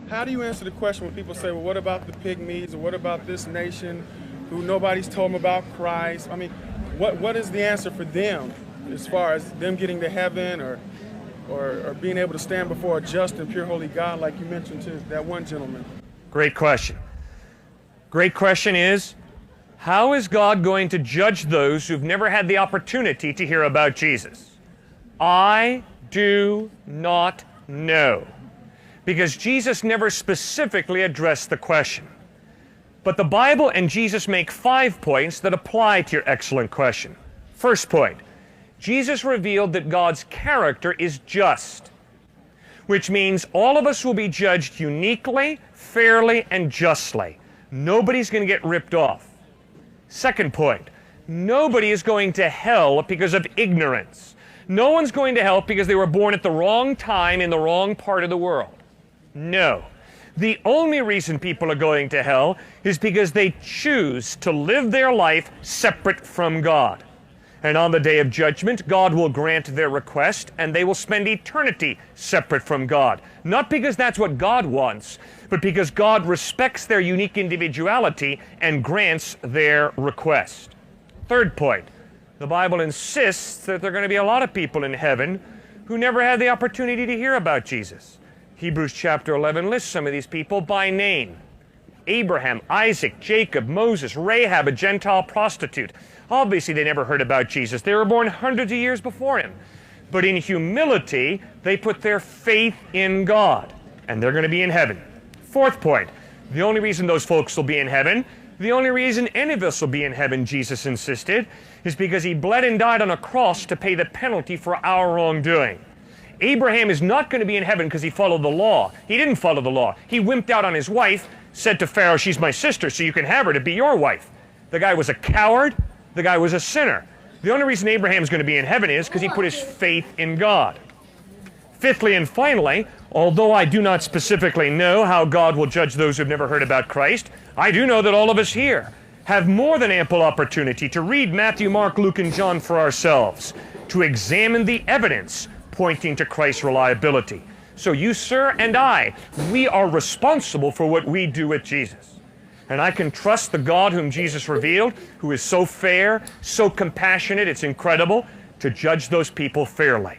How do you answer the question when people say, well, what about the pygmies, or what about this nation who nobody's told them about Christ? I mean, what is the answer for them as far as them getting to heaven or being able to stand before a just and pure holy God, like you mentioned to that one gentleman? Great question. Great question is, how is God going to judge those who've never had the opportunity to hear about Jesus? I do not know, because Jesus never specifically addressed the question. But the Bible and Jesus make 5 points that apply to your excellent question. First point, Jesus revealed that God's character is just, which means all of us will be judged uniquely, fairly, and justly. Nobody's going to get ripped off. Second point, nobody is going to hell because of ignorance. No one's going to hell because they were born at the wrong time in the wrong part of the world. No. The only reason people are going to hell is because they choose to live their life separate from God. And on the day of judgment, God will grant their request, and they will spend eternity separate from God. Not because that's what God wants, but because God respects their unique individuality and grants their request. Third point, the Bible insists that there are going to be a lot of people in heaven who never had the opportunity to hear about Jesus. Hebrews chapter 11 lists some of these people by name. Abraham, Isaac, Jacob, Moses, Rahab, a Gentile prostitute. Obviously, they never heard about Jesus. They were born hundreds of years before him. But in humility, they put their faith in God, and they're going to be in heaven. Fourth point, the only reason those folks will be in heaven, the only reason any of us will be in heaven, Jesus insisted, is because he bled and died on a cross to pay the penalty for our wrongdoing. Abraham is not going to be in heaven because he followed the law. He didn't follow the law. He wimped out on his wife, said to Pharaoh, she's my sister, so you can have her to be your wife. The guy was a coward. The guy was a sinner. The only reason Abraham's going to be in heaven is because he put his faith in God. Fifthly and finally, although I do not specifically know how God will judge those who've never heard about Christ, I do know that all of us here have more than ample opportunity to read Matthew, Mark, Luke, and John for ourselves, to examine the evidence pointing to Christ's reliability. So you, sir, and I, we are responsible for what we do with Jesus. And I can trust the God whom Jesus revealed, who is so fair, so compassionate, it's incredible, to judge those people fairly.